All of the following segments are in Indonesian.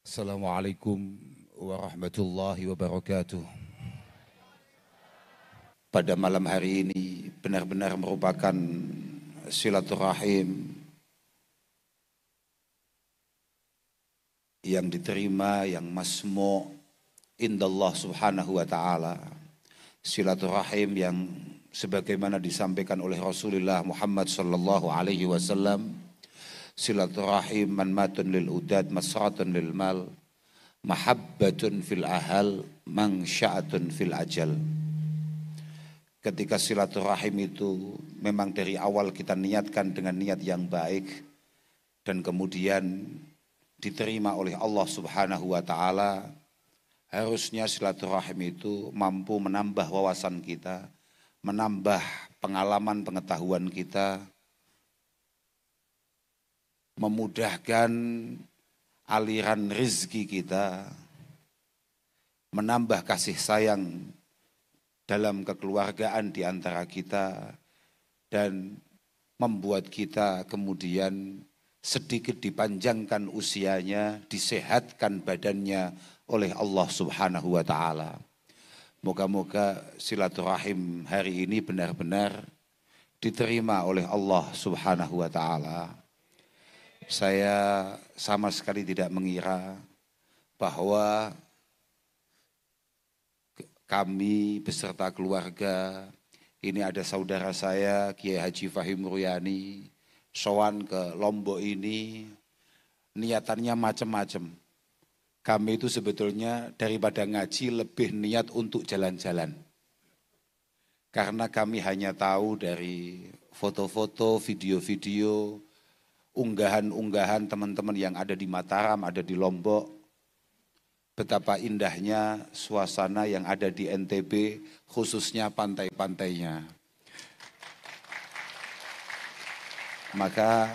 Assalamualaikum warahmatullahi wabarakatuh. Pada malam hari ini benar-benar merupakan silaturahim yang diterima, yang masmu' indallah subhanahu wa ta'ala. Silaturahim yang sebagaimana disampaikan oleh Rasulullah Muhammad sallallahu alaihi wasallam, silaturahim manmatun lil udad masratun lil mal mahabbatun fil ahal mangsya'atun fil ajal. Ketika silaturahim itu memang dari awal kita niatkan dengan niat yang baik dan kemudian diterima oleh Allah Subhanahu wa taala, harusnya silaturahim itu mampu menambah wawasan kita, menambah pengalaman pengetahuan kita, memudahkan aliran rezeki kita, menambah kasih sayang dalam kekeluargaan di antara kita, dan membuat kita kemudian sedikit dipanjangkan usianya, disehatkan badannya oleh Allah Subhanahu wa ta'ala. Moga-moga silaturahim hari ini benar-benar diterima oleh Allah Subhanahu wa ta'ala. Saya sama sekali tidak mengira bahwa kami beserta keluarga, ini ada saudara saya Kiai Haji Fahim Ruyani, sowan ke Lombok ini, niatannya macam-macam. Kami itu sebetulnya daripada ngaji lebih niat untuk jalan-jalan. Karena kami hanya tahu dari foto-foto, video-video, unggahan-unggahan teman-teman yang ada di Mataram, ada di Lombok, betapa indahnya suasana yang ada di NTB, khususnya pantai-pantainya. Maka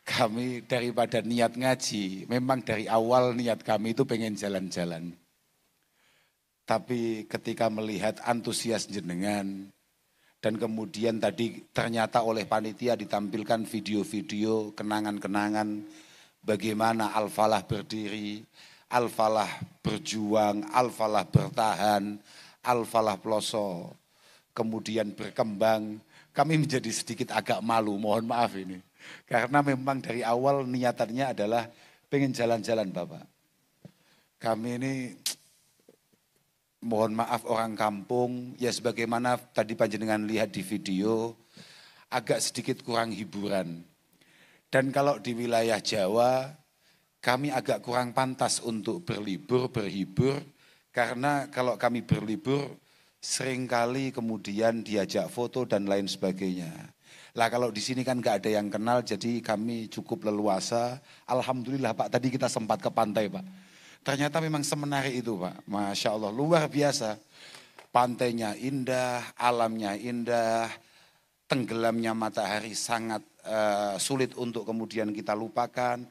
kami daripada niat ngaji, memang dari awal niat kami itu pengen jalan-jalan. Tapi ketika melihat antusias jenengan, dan kemudian tadi ternyata oleh panitia ditampilkan video-video kenangan-kenangan bagaimana Al-Falah berdiri, Al-Falah berjuang, Al-Falah bertahan, Al-Falah Ploso kemudian berkembang. Kami menjadi sedikit agak malu, mohon maaf ini. Karena memang dari awal niatannya adalah pengen jalan-jalan Bapak. Kami ini mohon maaf orang kampung, ya sebagaimana tadi panjenengan lihat di video, agak sedikit kurang hiburan. Dan kalau di wilayah Jawa, kami agak kurang pantas untuk berlibur, berhibur, karena kalau kami berlibur, seringkali kemudian diajak foto dan lain sebagainya. Lah kalau di sini kan gak ada yang kenal, jadi kami cukup leluasa. Alhamdulillah Pak, tadi kita sempat ke pantai Pak. Ternyata memang semenarik itu Pak, Masya Allah, luar biasa. Pantainya indah, alamnya indah, tenggelamnya matahari sangat sulit untuk kemudian kita lupakan.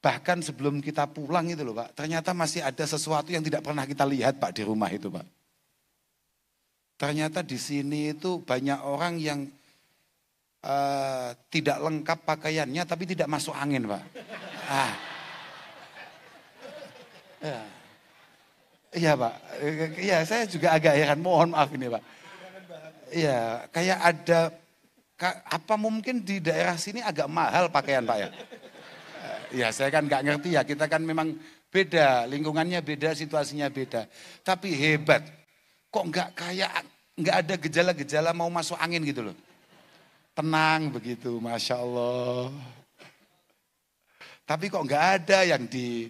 Bahkan sebelum kita pulang itu loh Pak, ternyata masih ada sesuatu yang tidak pernah kita lihat Pak di rumah itu Pak. Ternyata di sini itu banyak orang yang tidak lengkap pakaiannya tapi tidak masuk angin Pak. Ya. Iya Pak, iya saya juga agak heran, mohon maaf ini Pak. Iya, kayak ada, apa mungkin di daerah sini agak mahal pakaian Pak ya? Ya saya kan gak ngerti ya, kita kan memang beda, lingkungannya beda, situasinya beda. Tapi hebat, kok gak ada gejala-gejala mau masuk angin gitu loh. Tenang begitu, Masya Allah. Tapi kok gak ada yang di,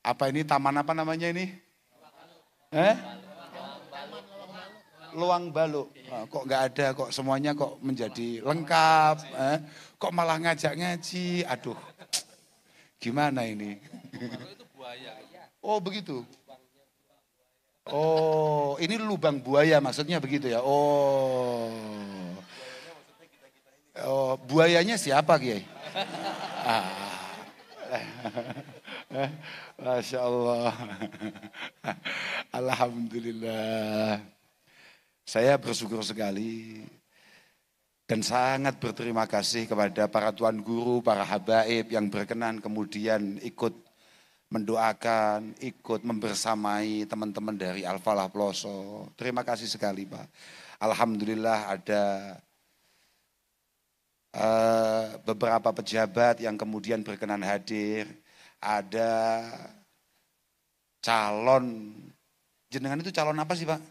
apa ini taman apa namanya ini? Luang Balu. Kok gak ada, kok semuanya kok menjadi lengkap. Kok malah ngajak ngaji, aduh. Gimana ini? Oh begitu. Oh ini lubang buaya maksudnya begitu ya. Oh buayanya siapa Kiai? Masya Allah. Alhamdulillah. Saya bersyukur sekali dan sangat berterima kasih kepada para tuan guru, para habaib yang berkenan kemudian ikut mendoakan, ikut membersamai teman-teman dari Al-Falah Ploso. Terima kasih sekali Pak. Alhamdulillah ada beberapa pejabat yang kemudian berkenan hadir. Ada calon, jenengan itu calon apa sih Pak?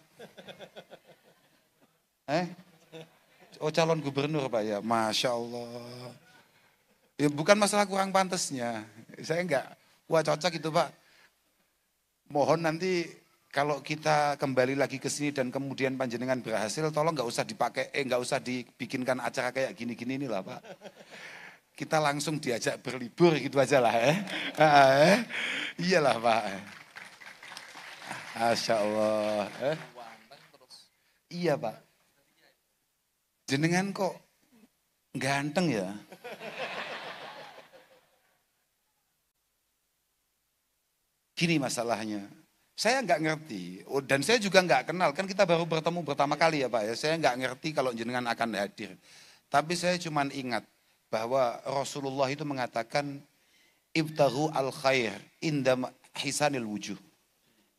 Oh calon gubernur Pak ya, Masya Allah. Ya bukan masalah kurang pantasnya, saya enggak, wah cocok itu Pak. Mohon nanti kalau kita kembali lagi ke sini dan kemudian panjenengan berhasil, tolong nggak usah dipakai, nggak usah dibikinkan acara kayak gini-gini inilah Pak. Kita langsung diajak berlibur gitu aja lah Iyalah Pak. Masya Allah. Iya Pak. Jenengan kok ganteng ya? Gini masalahnya, saya nggak ngerti, dan saya juga nggak kenal, kan kita baru bertemu pertama kali ya Pak ya, saya nggak ngerti kalau jenengan akan hadir. Tapi saya cuma ingat bahwa Rasulullah itu mengatakan, ibtaghu al-khair inda hisanil wujuh.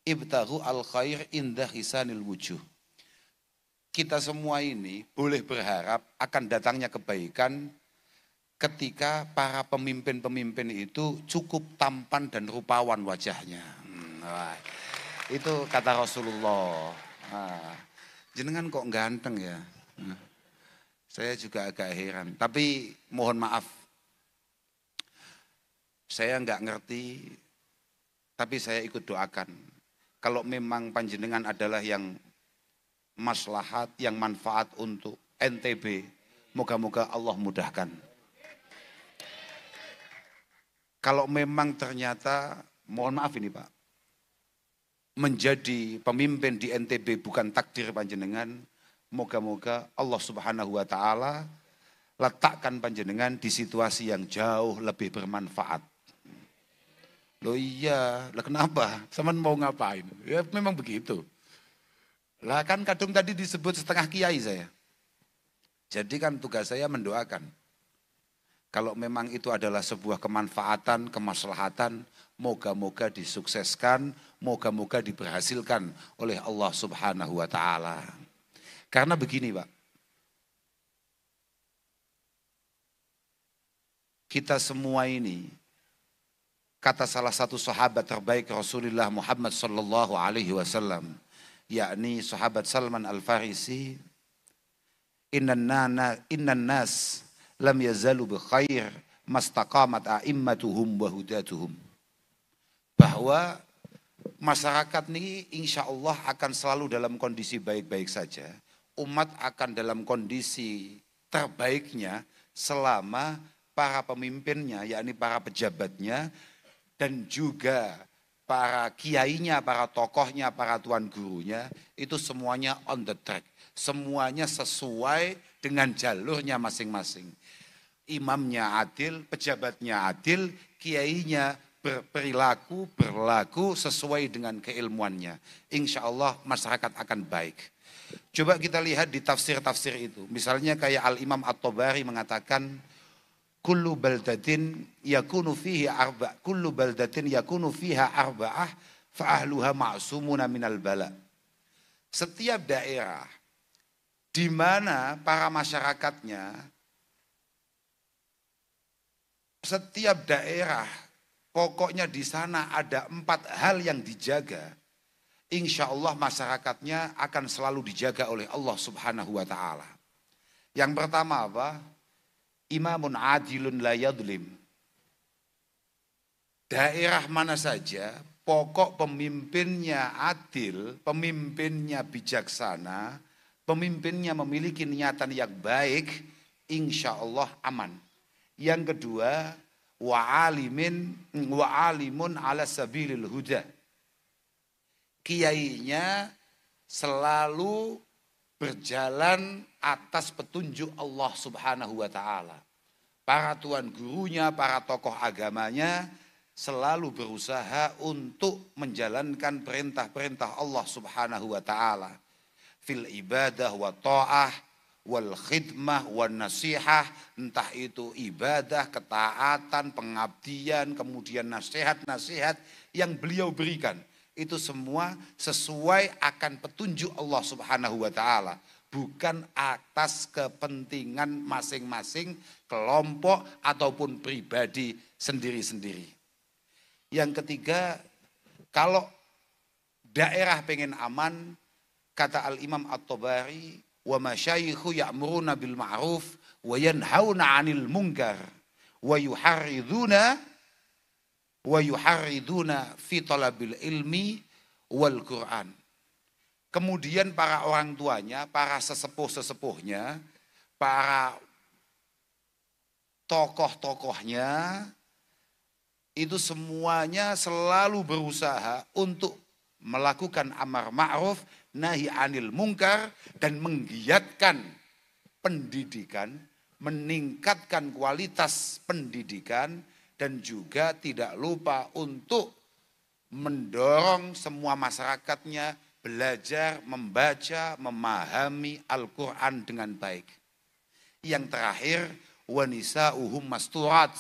Ibtaghu al-khair inda hisanil wujuh. Kita semua ini boleh berharap akan datangnya kebaikan ketika para pemimpin-pemimpin itu cukup tampan dan rupawan wajahnya. Itu kata Rasulullah. Jenengan kok ganteng ya? Saya juga agak heran. Tapi mohon maaf, saya nggak ngerti, tapi saya ikut doakan. Kalau memang panjenengan adalah yang maslahat, yang manfaat untuk NTB, moga-moga Allah mudahkan. Kalau memang ternyata, mohon maaf ini Pak, menjadi pemimpin di NTB bukan takdir panjenengan, moga-moga Allah Subhanahu wa Ta'ala letakkan panjenengan di situasi yang jauh lebih bermanfaat. Loh iya, lah kenapa? Sama mau ngapain? Ya memang begitu. Lah kan kadung tadi disebut setengah kiai saya. Jadi kan tugas saya mendoakan. Kalau memang itu adalah sebuah kemanfaatan, kemaslahatan, moga-moga disukseskan, moga-moga diberhasilkan oleh Allah Subhanahu wa Ta'ala. Karena begini Pak, kita semua ini, kata salah satu sahabat terbaik Rasulullah Muhammad sallallahu alaihi wasallam, yakni sahabat Salman Al-Farisi, innan nas lam yazalu bi khair mastaqamat a'immatuhum wa hudatuhum. Bahwa masyarakat ini insya Allah akan selalu dalam kondisi baik-baik saja. Umat akan dalam kondisi terbaiknya selama para pemimpinnya, yakni para pejabatnya, dan juga para kiainya, para tokohnya, para tuan gurunya, itu semuanya on the track. Semuanya sesuai dengan jalurnya masing-masing. Imamnya adil, pejabatnya adil, kiainya berlaku sesuai dengan keilmuannya. Insya Allah masyarakat akan baik. Coba kita lihat di tafsir-tafsir itu. Misalnya kayak Al-Imam At-Tabari mengatakan, kullu baldatin yakunu fiha arba'ah fa ahluha ma'sumuna minal bala. Setiap daerah di mana para masyarakatnya, setiap daerah pokoknya di sana ada 4 hal yang dijaga, insya Allah masyarakatnya akan selalu dijaga oleh Allah Subhanahu wa Ta'ala. Yang pertama apa? Imamun adilun la yadlim. Daerah mana saja, pokok pemimpinnya adil, pemimpinnya bijaksana, pemimpinnya memiliki niatan yang baik, insya Allah aman. Yang kedua, wa'alimun ala sabilil huda. Kiainya selalu berjalan atas petunjuk Allah Subhanahu wa Ta'ala. Para tuan gurunya, para tokoh agamanya selalu berusaha untuk menjalankan perintah-perintah Allah Subhanahu wa Ta'ala. Fil ibadah wa ta'ah wal khidmah wan nasihah, entah itu ibadah, ketaatan, pengabdian, kemudian nasihat-nasihat yang beliau berikan. Itu semua sesuai akan petunjuk Allah Subhanahu wa taala, bukan atas kepentingan masing-masing kelompok ataupun pribadi sendiri-sendiri. Yang ketiga, kalau daerah pengen aman, kata Al-Imam At-Tabari, wa masyayikhu ya'muruna bil ma'ruf wa yanhauna 'anil munkar wa yuharriduna fi talabil ilmi wal Qur'an. Kemudian para orang tuanya, para sesepuh-sesepuhnya, para tokoh-tokohnya, itu semuanya selalu berusaha untuk melakukan amar ma'ruf, nahi anil mungkar, dan menggiatkan pendidikan, meningkatkan kualitas pendidikan, dan juga tidak lupa untuk mendorong semua masyarakatnya belajar, membaca, memahami Al-Quran dengan baik. Yang terakhir, wanisa'uhum masturat,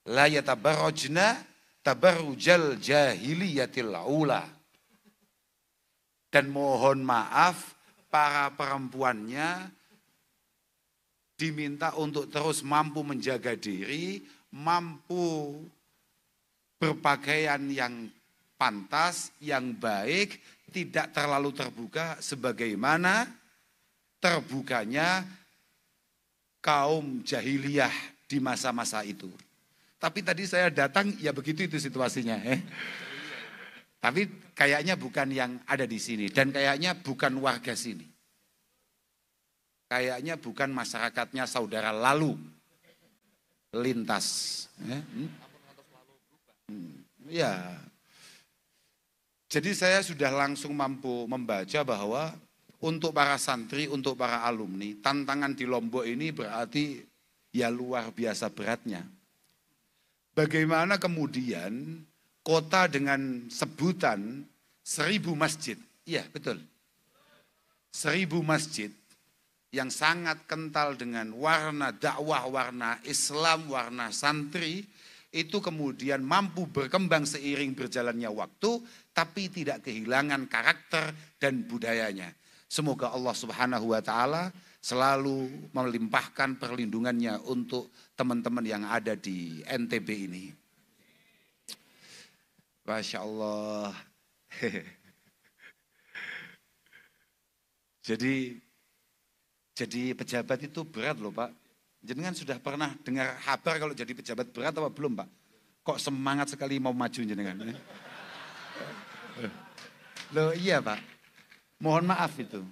la yatabarrajna tabarrujal jahiliyatil ula. Dan mohon maaf, para perempuannya diminta untuk terus mampu menjaga diri, mampu berpakaian yang pantas, yang baik, tidak terlalu terbuka sebagaimana terbukanya kaum jahiliyah di masa-masa itu. Tapi tadi saya datang, ya begitu itu situasinya. Tapi kayaknya bukan yang ada di sini. Dan kayaknya bukan warga sini. Kayaknya bukan masyarakatnya saudara lalu. Lintas. Ya. Jadi saya sudah langsung mampu membaca bahwa untuk para santri, untuk para alumni, tantangan di Lombok ini berarti ya luar biasa beratnya. Bagaimana kemudian kota dengan sebutan 1000 masjid, iya betul, 1000 masjid yang sangat kental dengan warna dakwah, warna Islam, warna santri, itu kemudian mampu berkembang seiring berjalannya waktu, tapi tidak kehilangan karakter dan budayanya. Semoga Allah Subhanahu wa taala selalu melimpahkan perlindungannya untuk teman-teman yang ada di NTB ini. Masya Allah. Jadi pejabat itu berat loh Pak. Jenengan sudah pernah dengar kabar kalau jadi pejabat berat apa belum Pak? Kok semangat sekali mau maju jenengan? Loh iya Pak. Mohon maaf itu.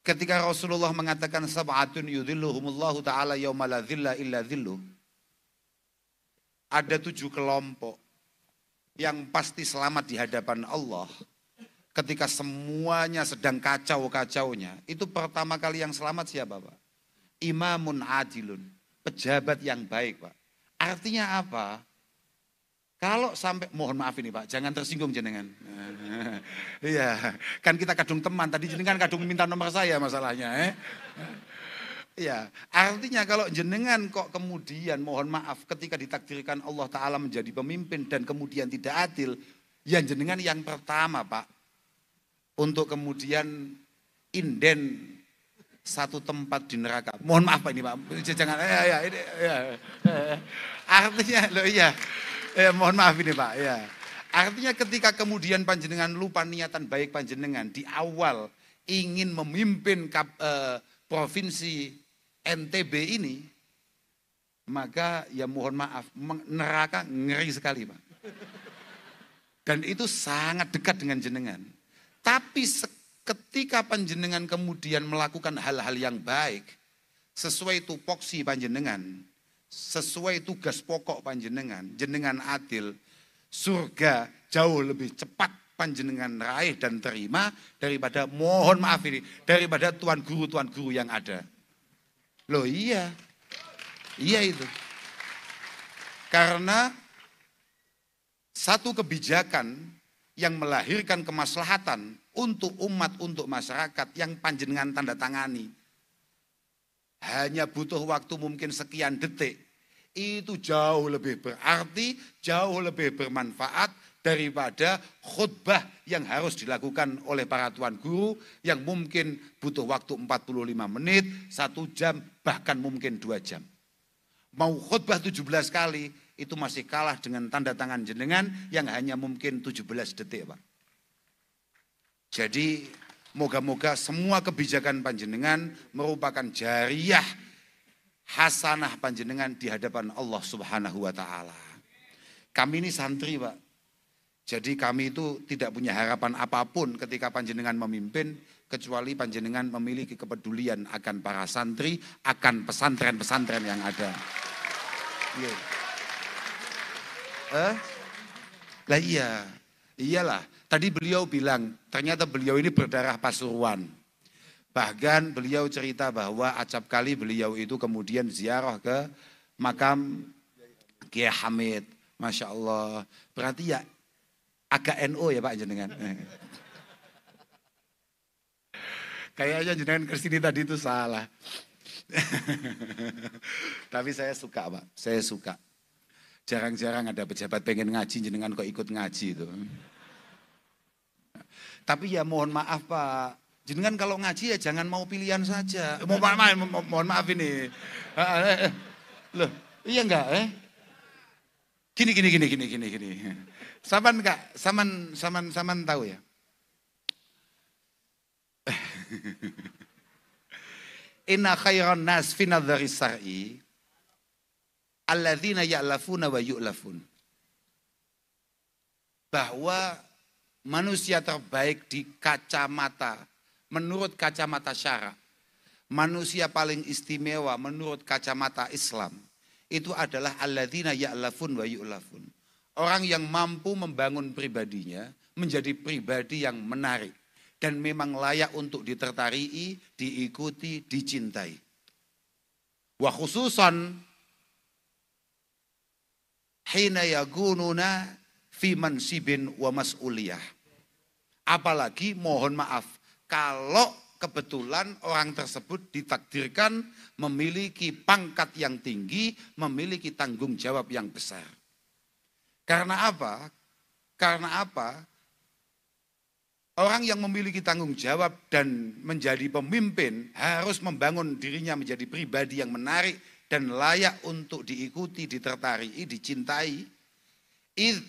Ketika Rasulullah mengatakan sab'atun yudhilluhumullahu ta'ala yawma la dhilla illa dhilluh. Ada 7 kelompok yang pasti selamat di hadapan Allah. Ketika semuanya sedang kacau-kacaunya. Itu pertama kali yang selamat siapa Pak? Imamun adilun. Pejabat yang baik Pak. Artinya apa? Kalau sampai, mohon maaf ini Pak, jangan tersinggung jenengan. Iya, kan kita kadung teman, tadi jenengan kadung minta nomor saya masalahnya. Iya, artinya kalau jenengan kok kemudian mohon maaf ketika ditakdirkan Allah Ta'ala menjadi pemimpin dan kemudian tidak adil, ya jenengan yang pertama Pak, untuk kemudian inden satu tempat di neraka. Mohon maaf Pak ini Pak, jangan, artinya loh iya. Mohon maaf ini Pak, ya. Artinya ketika kemudian panjenengan lupa niatan baik panjenengan di awal ingin memimpin provinsi NTB ini, maka ya mohon maaf, neraka ngeri sekali Pak. Dan itu sangat dekat dengan jenengan. Tapi ketika panjenengan kemudian melakukan hal-hal yang baik, sesuai tupoksi panjenengan, sesuai tugas pokok panjenengan, jenengan adil, surga jauh lebih cepat panjenengan raih dan terima daripada, mohon maaf ini, daripada tuan guru yang ada. Loh iya, iya itu. Karena satu kebijakan yang melahirkan kemaslahatan untuk umat, untuk masyarakat yang panjenengan tanda tangani hanya butuh waktu mungkin sekian detik, itu jauh lebih berarti, jauh lebih bermanfaat daripada khutbah yang harus dilakukan oleh para tuan guru yang mungkin butuh waktu 45 menit, 1 jam, bahkan mungkin 2 jam. Mau khutbah 17 kali, itu masih kalah dengan tanda tangan jenengan yang hanya mungkin 17 detik, Pak. Jadi moga-moga semua kebijakan panjenengan merupakan jariyah hasanah panjenengan di hadapan Allah Subhanahu wa taala. Kami ini santri, Pak. Jadi kami itu tidak punya harapan apapun ketika panjenengan memimpin kecuali panjenengan memiliki kepedulian akan para santri, akan pesantren-pesantren yang ada. Lah iya. Iyalah, tadi beliau bilang, ternyata beliau ini berdarah Pasuruan. Bahkan beliau cerita bahwa acap kali beliau itu kemudian ziarah ke makam Kiai Hamid. Masya Allah, berarti ya agak NU ya Pak jenengan. Kayaknya jenengan kesini tadi itu salah. Tapi saya suka Pak, saya suka. Jarang-jarang ada pejabat pengen ngaji, jenengan kok ikut ngaji itu. Tapi ya mohon maaf Pak, jenengan kalau ngaji ya jangan mau pilihan saja. Mohon maaf ini. Loh, iya enggak Gini. Saman enggak? Saman tahu ya? Inna khairan nas fi nadhari sar'i alladzina ya'lafuna wa yu'lafun. Bahwa manusia terbaik di kacamata, menurut kacamata syara, manusia paling istimewa menurut kacamata Islam, itu adalah alladzina ya'lafun wa yu'lafun. Orang yang mampu membangun pribadinya menjadi pribadi yang menarik dan memang layak untuk ditertarii, diikuti, dicintai. Wa khususan hina yagununa fi mansibin wa mas'uliyah. Apalagi mohon maaf, kalau kebetulan orang tersebut ditakdirkan memiliki pangkat yang tinggi, memiliki tanggung jawab yang besar. Karena apa? Orang yang memiliki tanggung jawab dan menjadi pemimpin harus membangun dirinya menjadi pribadi yang menarik dan layak untuk diikuti, ditertarii, dicintai. Idh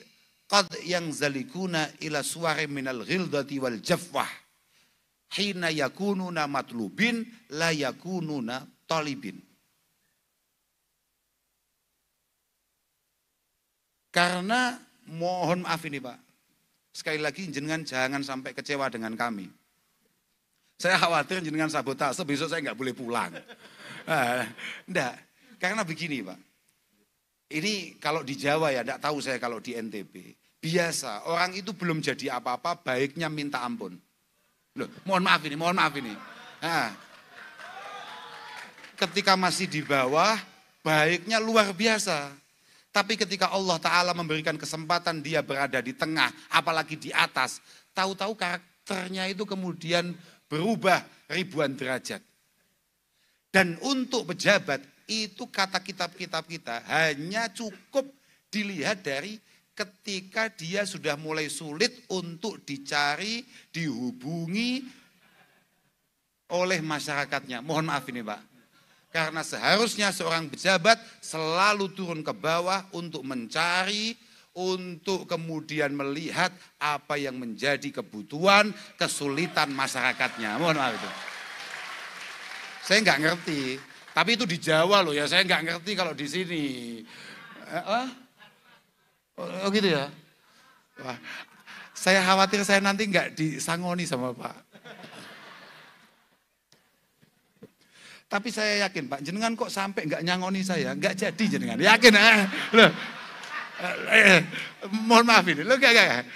qad yang zalikuna ila suwari minal ghildati wal jafwah. Hina yakununa matlubin la yakununa talibin. Karena mohon maaf ini Pak. Sekali lagi jenengan jangan sampai kecewa dengan kami. Saya khawatir jenengan sabotase, besok saya nggak boleh pulang. Enggak. Karena begini Pak, ini kalau di Jawa ya, enggak tahu saya kalau di NTB. Biasa, orang itu belum jadi apa-apa, baiknya minta ampun. Loh, mohon maaf ini. Nah, ketika masih di bawah, baiknya luar biasa. Tapi ketika Allah Ta'ala memberikan kesempatan dia berada di tengah, apalagi di atas, tahu-tahu karakternya itu kemudian berubah ribuan derajat. Dan untuk pejabat, itu kata kitab-kitab kita hanya cukup dilihat dari ketika dia sudah mulai sulit untuk dicari, dihubungi oleh masyarakatnya. Mohon maaf ini Pak. Karena seharusnya seorang pejabat selalu turun ke bawah untuk mencari, untuk kemudian melihat apa yang menjadi kebutuhan, kesulitan masyarakatnya. Mohon maaf itu. Saya nggak ngerti. Tapi itu di Jawa loh ya, saya nggak ngerti kalau di sini. Oh gitu ya? Wah, saya khawatir saya nanti nggak disangoni sama Pak. Tapi saya yakin Pak, jenengan kok sampai nggak nyangoni saya, nggak jadi jenengan. Yakin loh. Mohon maaf ini, loh gak.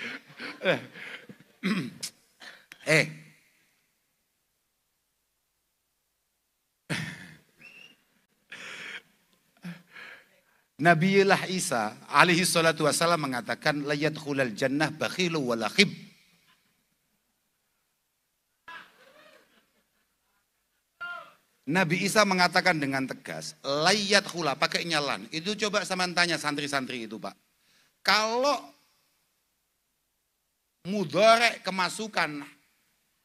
Nabiullah Isa alaihi salatu wassalam mengatakan la yadkhulul jannah bakhilu wala khib. Nabi Isa mengatakan dengan tegas, layat hula, pakai nyalan. Itu coba sama tanya santri-santri itu Pak. Kalau mudorek kemasukan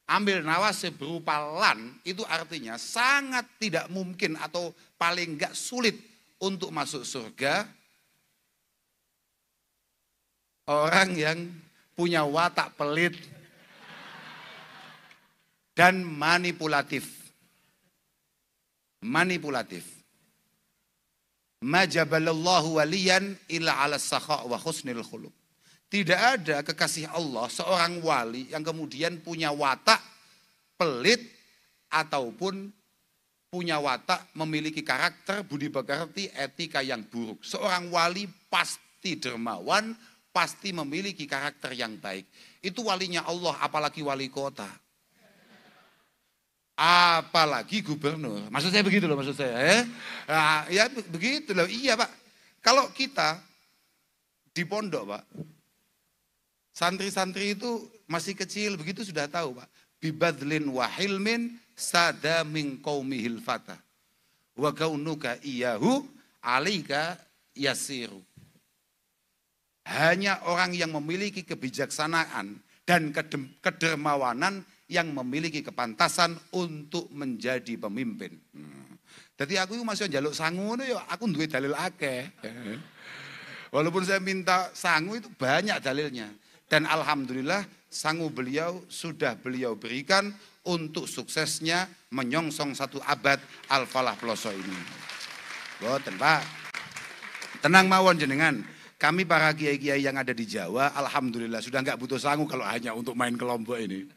ambil nawasib berupa lan, itu artinya sangat tidak mungkin atau paling enggak sulit untuk masuk surga orang yang punya watak pelit dan manipulatif. Majabalallahu waliyan illa ala sakha wa husnil khuluq. Tidak ada kekasih Allah seorang wali yang kemudian punya watak pelit ataupun punya watak memiliki karakter budi pekerti etika yang buruk. Seorang wali pasti dermawan, pasti memiliki karakter yang baik. Itu walinya Allah, apalagi wali kota. Apalagi gubernur. Maksud saya begitu loh, maksud saya. Nah, ya begitu loh, iya Pak. Kalau kita di pondok Pak, santri-santri itu masih kecil, begitu sudah tahu Pak. Bibadlin wa hilmin sada min qaumihil fata. Wa kaunuka iyahu alika yasiru. Hanya orang yang memiliki kebijaksanaan dan kedermawanan yang memiliki kepantasan untuk menjadi pemimpin. Jadi aku masih njaluk sangu ya aku duwe dalil akeh. Walaupun saya minta sangu itu banyak dalilnya. Dan alhamdulillah sangu beliau sudah beliau berikan untuk suksesnya menyongsong 1 abad Al-Falah Ploso ini. Boten Pak. Tenang mawon jenengan. Kami para kiai-kiai yang ada di Jawa alhamdulillah sudah enggak butuh sangu kalau hanya untuk main kelompok ini.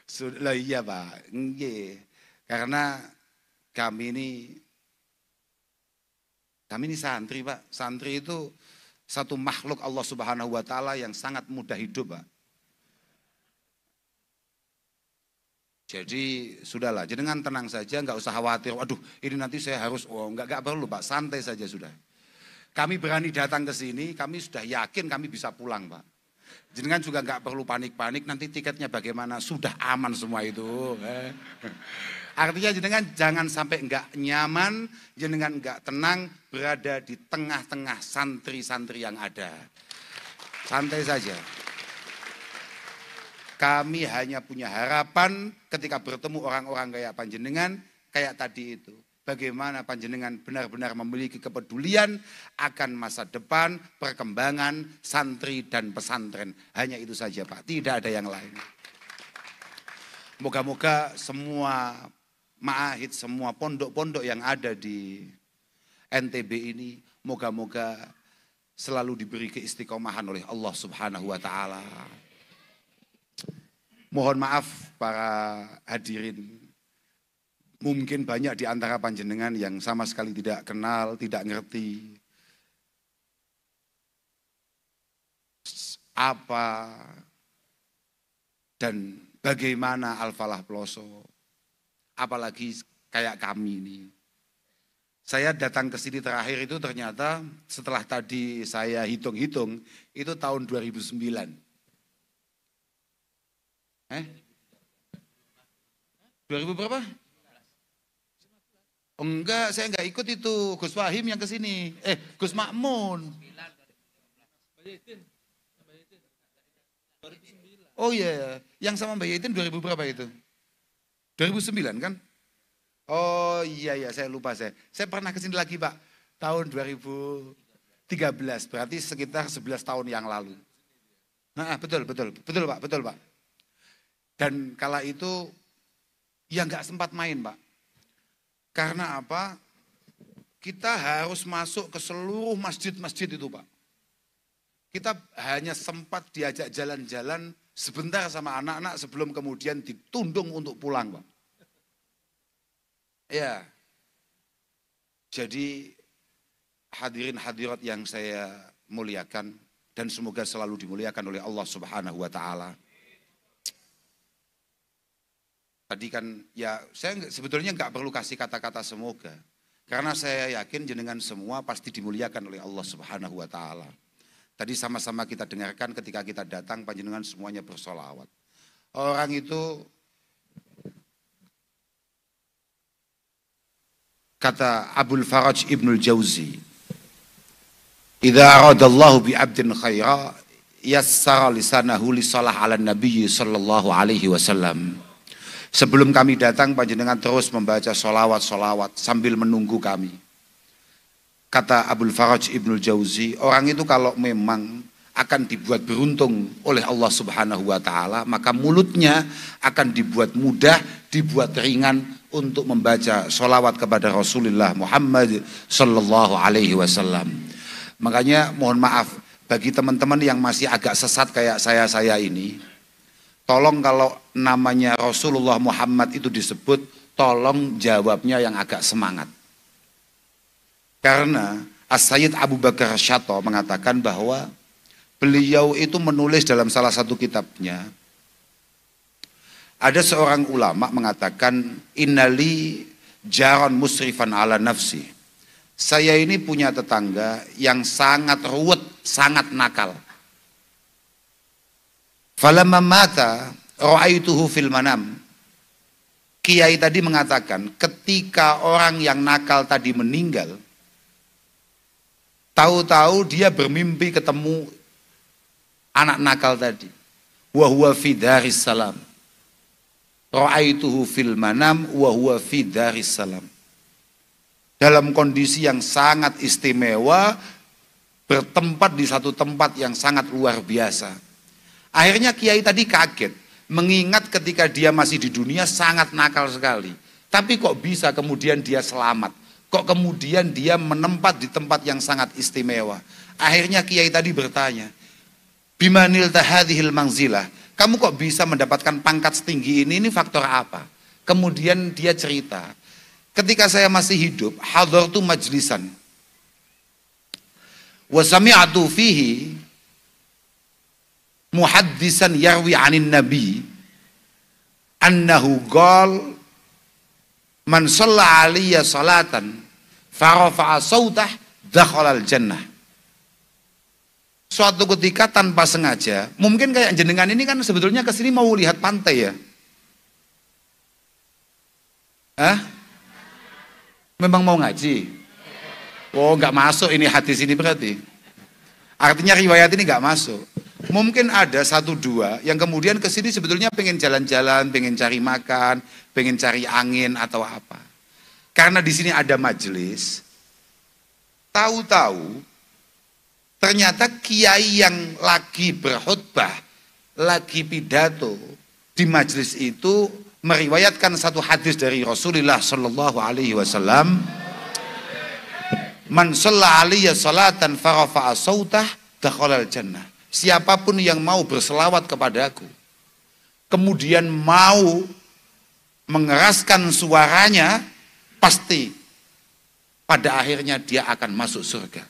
Sudah iya Pak, nggih. Karena kami ini santri Pak. Santri itu satu makhluk Allah Subhanahu wa taala yang sangat mudah hidup Pak. Jadi sudahlah, jenengan tenang saja, enggak usah khawatir. Waduh, ini nanti saya harus enggak perlu Pak, santai saja sudah. Kami berani datang ke sini, kami sudah yakin kami bisa pulang Pak. Jenengan juga nggak perlu panik-panik, nanti tiketnya bagaimana, sudah aman semua itu. Artinya jenengan jangan sampai nggak nyaman, jenengan nggak tenang berada di tengah-tengah santri-santri yang ada. Santai saja. Kami hanya punya harapan ketika bertemu orang-orang kayak panjenengan, kayak tadi itu. Bagaimana panjenengan benar-benar memiliki kepedulian akan masa depan, perkembangan santri dan pesantren. Hanya itu saja Pak, tidak ada yang lain. Moga-moga semua ma'ahid, semua pondok-pondok yang ada di NTB ini, moga-moga selalu diberi keistiqomahan oleh Allah Subhanahu wa taala. Mohon maaf para hadirin. Mungkin banyak di antara panjenengan yang sama sekali tidak kenal, tidak ngerti apa dan bagaimana Al-Falah Ploso. Apalagi kayak kami ini. Saya datang ke sini terakhir itu ternyata setelah tadi saya hitung-hitung itu tahun 2009. 2000 berapa? Enggak, saya enggak ikut itu. Gus Wahim yang ke sini. Gus Makmun. Oh iya, yang sama Mbak Yaitin 2000 berapa itu? 2009 kan? Oh iya, saya lupa saya. Saya pernah ke sini lagi Pak, tahun 2013, berarti sekitar 11 tahun yang lalu. Nah, betul Pak. Dan kala itu, ya enggak sempat main Pak. Karena apa? Kita harus masuk ke seluruh masjid-masjid itu Pak. Kita hanya sempat diajak jalan-jalan sebentar sama anak-anak sebelum kemudian ditundung untuk pulang Pak. Ya. Jadi hadirin hadirat yang saya muliakan dan semoga selalu dimuliakan oleh Allah Subhanahu wa taala. Tadi kan ya saya sebetulnya nggak perlu kasih kata-kata semoga. Karena saya yakin jenengan semua pasti dimuliakan oleh Allah Subhanahu wa taala. Tadi sama-sama kita dengarkan ketika kita datang panjenengan semuanya bersolawat. Orang itu Kata Abul Faraj Ibnul Jauzi, "Idza aradallahu bi 'abdin khaira yassara lisanahu li shalah 'ala nabiy sallallahu alaihi wasallam." Sebelum kami datang, panjenengan terus membaca solawat-solawat sambil menunggu kami. Kata Abul Faraj Ibnul Jauzi, orang itu kalau memang akan dibuat beruntung oleh Allah Subhanahu wa Ta'ala, maka mulutnya akan dibuat mudah, dibuat ringan untuk membaca sholawat kepada Rasulullah Muhammad Sallallahu Alaihi Wasallam. Makanya mohon maaf bagi teman-teman yang masih agak sesat kayak saya ini, tolong kalau namanya Rasulullah Muhammad itu disebut, tolong jawabnya yang agak semangat. Karena As-Sayyid Abu Bakar Syato mengatakan bahwa beliau itu menulis dalam salah satu kitabnya, ada seorang ulama mengatakan, innali jaron musrifan ala nafsi. Saya ini punya tetangga yang sangat ruwet, sangat nakal. Falamma mata ra'aituhu fil manam. Kiai tadi mengatakan, ketika orang yang nakal tadi meninggal, tahu-tahu dia bermimpi ketemu anak nakal tadi. Wa huwa fi daris salam. Ra'aituhu fil manam wa huwa fi daris salam. Dalam kondisi yang sangat istimewa, bertempat di satu tempat yang sangat luar biasa. Akhirnya kiai tadi kaget, mengingat ketika dia masih di dunia sangat nakal sekali. Tapi kok bisa kemudian dia selamat? Kok kemudian dia menempat di tempat yang sangat istimewa? Akhirnya kiai tadi bertanya, bimanil tahadhil mangzilah, kamu kok bisa mendapatkan pangkat setinggi ini faktor apa? Kemudian dia cerita, ketika saya masih hidup, hadartu majlisan wa sami'atu fihi muhaddisan yarwi 'anin nabi annahu qala man shalla 'alayya salatan fa rafa'a sautah dakhala al-jannah. Suatu ketika tanpa sengaja, mungkin kayak jenengan ini kan sebetulnya kesini mau lihat pantai ya. Memang mau ngaji? Oh nggak masuk ini hadis ini berarti. Artinya riwayat ini nggak masuk. Mungkin ada satu dua yang kemudian kesini sebetulnya pengen jalan-jalan, pengen cari makan, pengen cari angin atau apa. Karena di sini ada majelis, tahu-tahu ternyata kiai yang lagi berkhutbah, lagi pidato di majelis itu meriwayatkan satu hadis dari Rasulullah Sallallahu Alaihi Wasallam, man shalla 'alayya salatan fa rafa'a sautah dakhala al-jannah. Siapapun yang mau berselawat kepadaku, kemudian mau mengeraskan suaranya, pasti pada akhirnya dia akan masuk surga.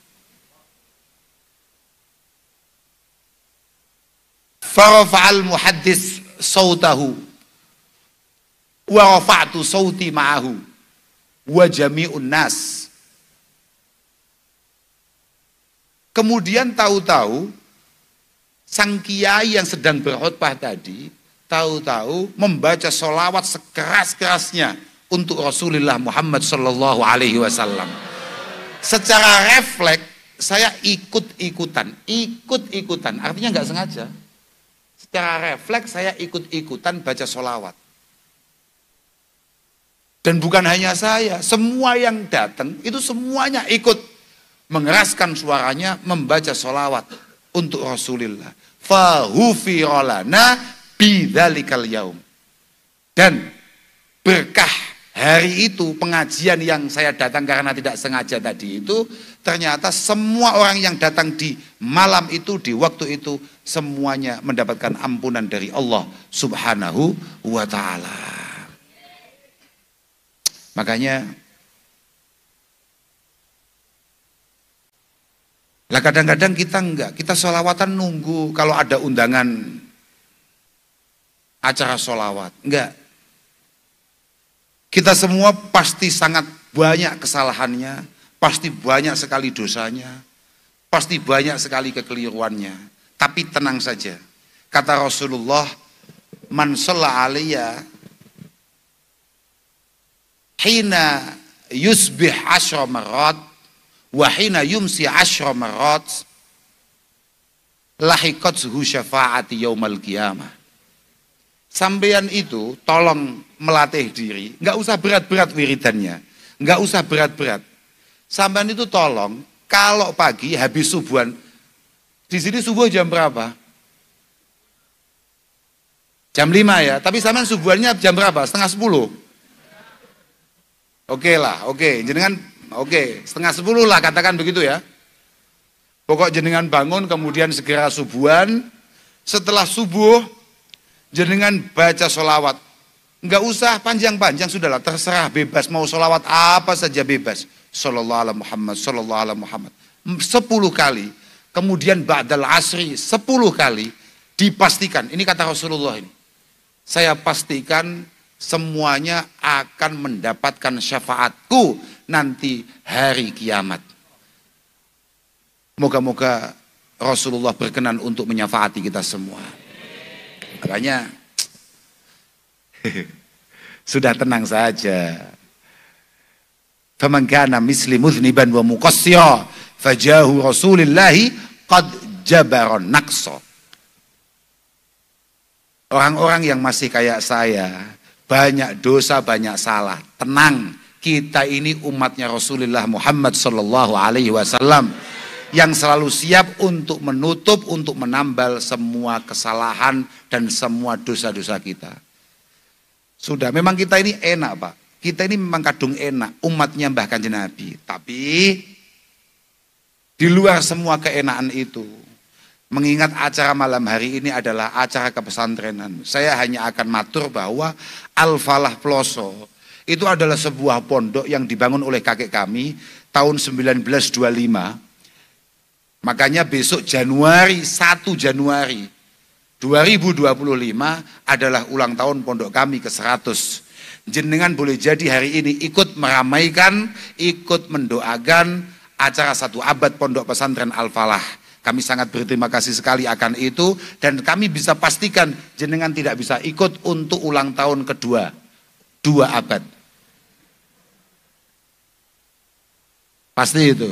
Farafa'al muhaddis sautahu wa rafa'tu sauti ma'ahu wa jami'un nas. Kemudian tahu-tahu sang kiai yang sedang berkhutbah tadi tahu-tahu membaca sholawat sekeras-kerasnya untuk Rasulullah Muhammad Sallallahu Alaihi Wasallam. Secara refleks saya ikut-ikutan, artinya nggak sengaja. Secara refleks saya ikut-ikutan baca sholawat. Dan bukan hanya saya, semua yang datang itu semuanya ikut mengeraskan suaranya membaca sholawat untuk Rasulullah. Fahufirolana bidzalikal yaum. Dan berkah hari itu, pengajian yang saya datang karena tidak sengaja tadi itu, ternyata semua orang yang datang di malam itu, di waktu itu, semuanya mendapatkan ampunan dari Allah Subhanahu wa Ta'ala. Makanya lah kadang-kadang kita enggak, kita sholawatan nunggu kalau ada undangan acara sholawat, enggak. Kita semua pasti sangat banyak kesalahannya, pasti banyak sekali dosanya, pasti banyak sekali kekeliruannya. Tapi tenang saja, kata Rasulullah, man shalla 'alayya hina yusbih 10 marat wa hina yumsi 10 marat lahiqathu syafaati yaumal qiyamah. Sampeyan itu tolong melatih diri, nggak usah berat-berat wiridannya, nggak usah berat-berat. Sampeyan itu tolong kalau pagi habis subuhan, di sini subuh jam berapa? Jam 5 ya, tapi sampean subuhannya jam berapa? Setengah 10. Oke lah, oke, jenengan oke, setengah 10 lah katakan begitu ya. Pokok jenengan bangun kemudian segera subuhan, setelah subuh jenengan baca sholawat. Enggak usah panjang-panjang, sudahlah, terserah, bebas, mau sholawat apa saja bebas. Sallallahu ala Muhammad, sallallahu ala Muhammad. 10 kali, kemudian ba'dal asri 10 kali, dipastikan, ini kata Rasulullah ini, saya pastikan semuanya akan mendapatkan syafaatku nanti hari kiamat. Moga-moga Rasulullah berkenan untuk menyafaati kita semua. Makanya sudah tenang saja. Faman kana misli mudhniban wa muqassiya fajahu Rasulillahi qad jabaron naqsa. Orang-orang yang masih kayak saya, banyak dosa, banyak salah. Tenang, kita ini umatnya Rasulullah Muhammad sallallahu alaihi wasallam yang selalu siap untuk menutup, untuk menambal semua kesalahan dan semua dosa-dosa kita. Sudah, memang kita ini enak Pak. Kita ini memang kadung enak, umatnya Mbah Kanjeng Nabi. Tapi di luar semua keenakan itu, mengingat acara malam hari ini adalah acara kepesantrenan, saya hanya akan matur bahwa Al-Falah Ploso itu adalah sebuah pondok yang dibangun oleh kakek kami tahun 1925. Makanya besok Januari, 1 Januari 2025 adalah ulang tahun pondok kami ke-100. Jenengan boleh jadi hari ini ikut meramaikan, ikut mendoakan acara 1 abad pondok pesantren Al-Falah. Kami sangat berterima kasih sekali akan itu, dan kami bisa pastikan jenengan tidak bisa ikut untuk ulang tahun kedua 2 abad. Pasti itu.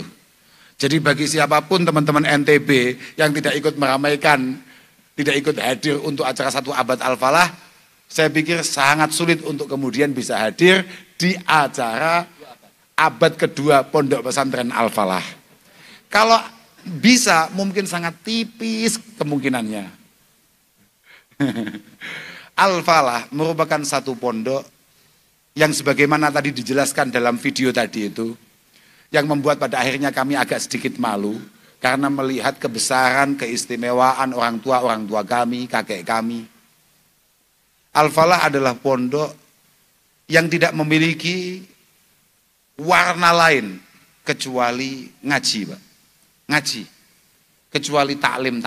Jadi bagi siapapun teman-teman NTB yang tidak ikut meramaikan, tidak ikut hadir untuk acara 1 abad Al-Falah, saya pikir sangat sulit untuk kemudian bisa hadir di acara abad kedua pondok pesantren Al-Falah. Kalau bisa, mungkin sangat tipis kemungkinannya. Al-Falah merupakan satu pondok yang sebagaimana tadi dijelaskan dalam video tadi itu, yang membuat pada akhirnya kami agak sedikit malu karena melihat kebesaran, keistimewaan orang tua kami, kakek kami. Al-Falah adalah pondok yang tidak memiliki warna lain kecuali ngaji, Pak. Ngaji, kecuali ta'lim.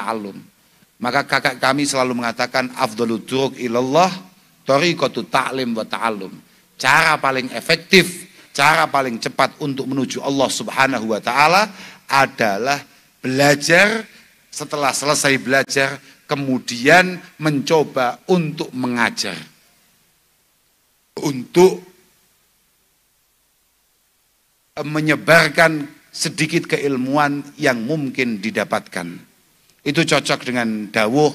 Maka kakak kami selalu mengatakan afdhalut turuq ilallah thariqatut ta'lim wa ta'allum. Cara paling efektif, cara paling cepat untuk menuju Allah Subhanahu wa taala adalah belajar, setelah selesai belajar kemudian mencoba untuk mengajar. Untuk menyebarkan sedikit keilmuan yang mungkin didapatkan. Itu cocok dengan dawuh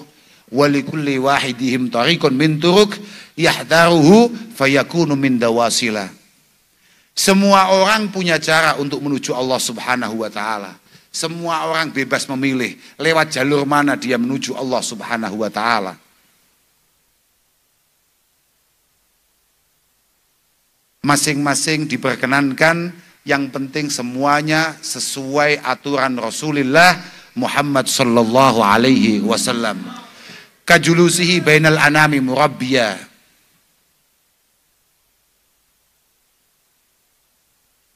walikulli wahidihim tariqun min turuq yahdaruhu fayakunu min dawasila. Semua orang punya cara untuk menuju Allah Subhanahu wa taala. Semua orang bebas memilih lewat jalur mana dia menuju Allah Subhanahu wa taala. Masing-masing diperkenankan, yang penting semuanya sesuai aturan Rasulullah Muhammad sallallahu alaihi wasallam. Kajulusihi bainal anami murabbiya.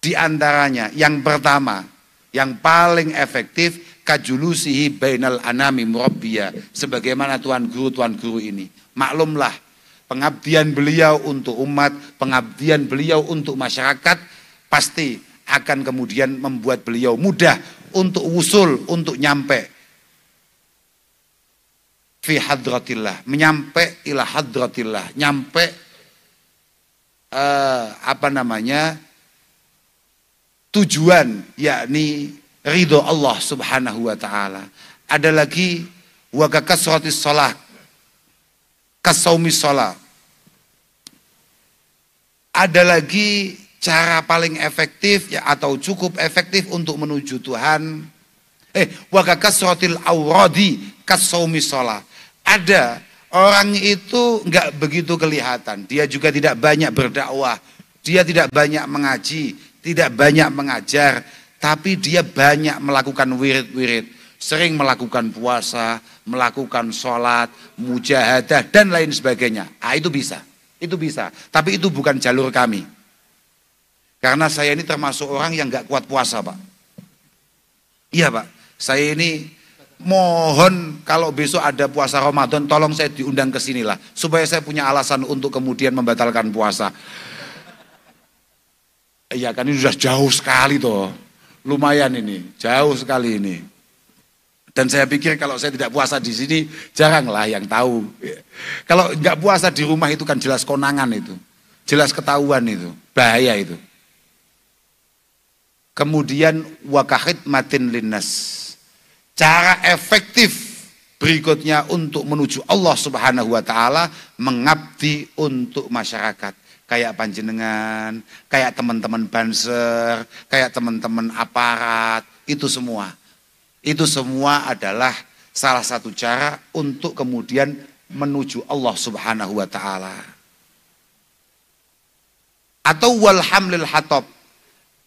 Di antaranya yang pertama, yang paling efektif, kajulusihi bainal anami murabbiya, sebagaimana tuan guru ini. Maklumlah, pengabdian beliau untuk umat, pengabdian beliau untuk masyarakat pasti akan kemudian membuat beliau mudah untuk usul, untuk nyampe fi hadratillah, menyampe ila hadratillah, nyampe tujuan, yakni ridho Allah subhanahu wa ta'ala. Ada lagi wa kasratis shalah, kasaumis shalah. Ada lagi cara paling efektif ya, atau cukup efektif untuk menuju Tuhan. Wa kasratil awradi kasaumis shalah. Ada orang itu enggak begitu kelihatan, dia juga tidak banyak berdakwah, dia tidak banyak mengaji, tidak banyak mengajar, tapi dia banyak melakukan wirid-wirid, sering melakukan puasa, melakukan sholat, mujahadah, dan lain sebagainya. Itu bisa. Tapi itu bukan jalur kami. Karena saya ini termasuk orang yang gak kuat puasa, Pak. Iya, Pak. Saya ini mohon kalau besok ada puasa Ramadan, tolong saya diundang ke sinilah, supaya saya punya alasan untuk kemudian membatalkan puasa. Iya kan, ini sudah jauh sekali toh. Lumayan ini, jauh sekali ini. Dan saya pikir kalau saya tidak puasa di sini, jaranglah yang tahu. Kalau nggak puasa di rumah itu kan jelas konangan itu. Jelas ketahuan itu, bahaya itu. Kemudian wakahid matin linnas. Cara efektif berikutnya untuk menuju Allah subhanahu wa ta'ala, mengabdi untuk masyarakat. Kayak panjenengan, kayak teman-teman banser, kayak teman-teman aparat, itu semua. Itu semua adalah salah satu cara untuk kemudian menuju Allah subhanahu wa ta'ala. Atau walhamlil hatab,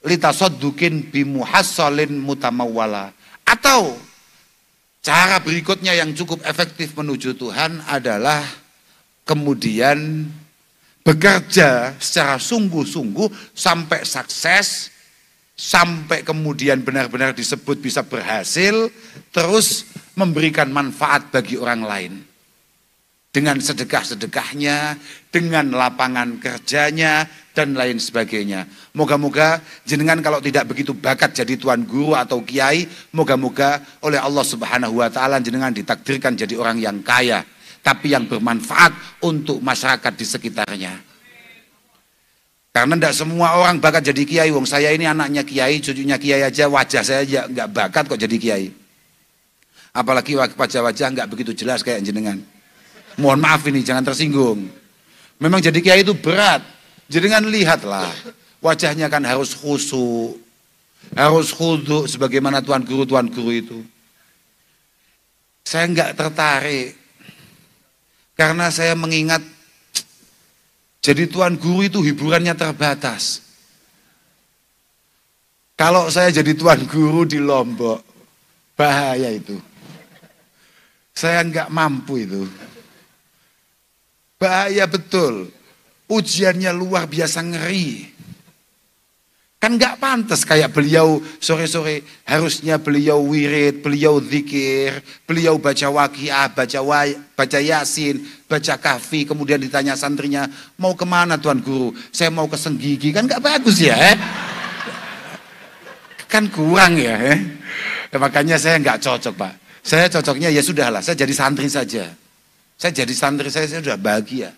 litasoddukin bimuhassalin mutamawwala. Atau cara berikutnya yang cukup efektif menuju Tuhan adalah kemudian bekerja secara sungguh-sungguh sampai sukses, sampai kemudian benar-benar disebut bisa berhasil, terus memberikan manfaat bagi orang lain. Dengan sedekah-sedekahnya, dengan lapangan kerjanya, dan lain sebagainya. Moga-moga jenengan kalau tidak begitu bakat jadi tuan guru atau kiai, moga-moga oleh Allah subhanahu wa ta'ala jenengan ditakdirkan jadi orang yang kaya, tapi yang bermanfaat untuk masyarakat di sekitarnya. Karena tidak semua orang bakat jadi kiai. Wong saya ini anaknya kiai, cucunya kiai aja, wajah saya aja nggak bakat kok jadi kiai. Apalagi wajah-wajah nggak begitu jelas kayak jenengan. Mohon maaf ini, jangan tersinggung. Memang jadi kiai itu berat. Jenengan lihatlah, wajahnya kan harus khusyuk, harus khudu sebagaimana tuan guru itu. Saya nggak tertarik. Karena saya mengingat jadi tuan guru itu hiburannya terbatas. Kalau saya jadi tuan guru di Lombok, bahaya itu. Saya nggak mampu itu. Bahaya betul. Ujiannya luar biasa ngeri. Kan nggak pantas kayak beliau sore-sore, harusnya beliau wirid, beliau zikir, beliau baca waqiah, baca yasin, baca kahfi, kemudian ditanya santrinya, mau kemana tuan guru? Saya mau ke Senggigi, kan nggak bagus ya? Kan kurang ya? Makanya saya nggak cocok, Pak. Saya cocoknya ya sudahlah, saya jadi santri saja. Saya jadi santri, saya sudah bahagia.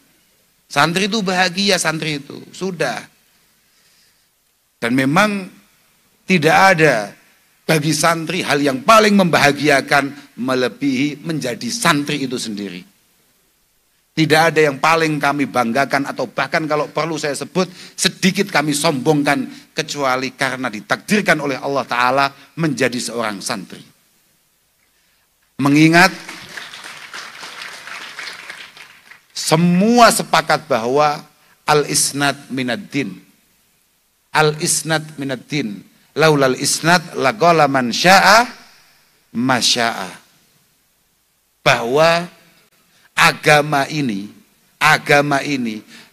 Santri itu bahagia, santri itu sudah. Dan memang tidak ada bagi santri hal yang paling membahagiakan melebihi menjadi santri itu sendiri. Tidak ada yang paling kami banggakan atau bahkan kalau perlu saya sebut sedikit kami sombongkan kecuali karena ditakdirkan oleh Allah Ta'ala menjadi seorang santri. Mengingat semua sepakat bahwa al-isnad minad-din. Al-isnad minad-din. Laulal isnad laqala man syaa masya'a. Bahwa agama ini